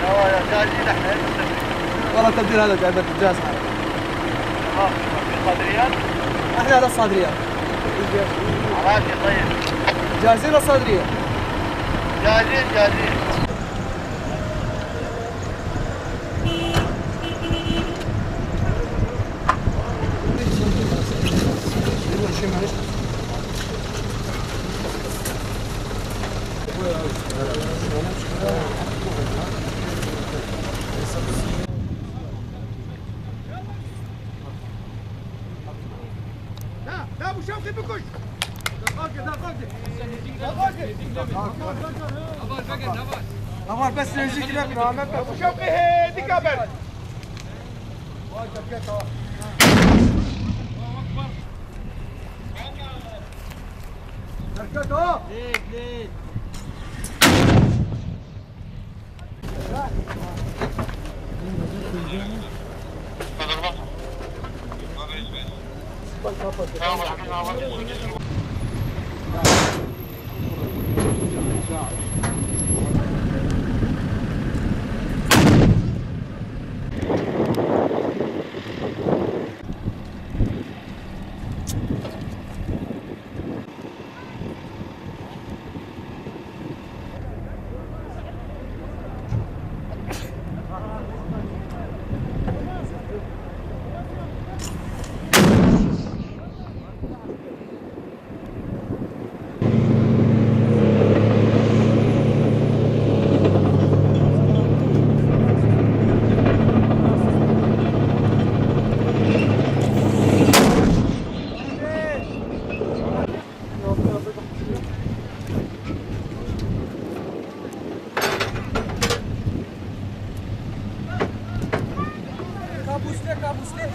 يا جاهزين احنا. والله تبديل هذا جايبه الجاز هذا. تمام. في صدريات؟ احنا على الصادريات. عراشي طيب. جاهزين الصادرية؟ جاهزين جاهزين. لا ابو شوقي بكل أمر بس يجيك لنا ابو شوقي هدي قبل ليك ليك كابوس ليه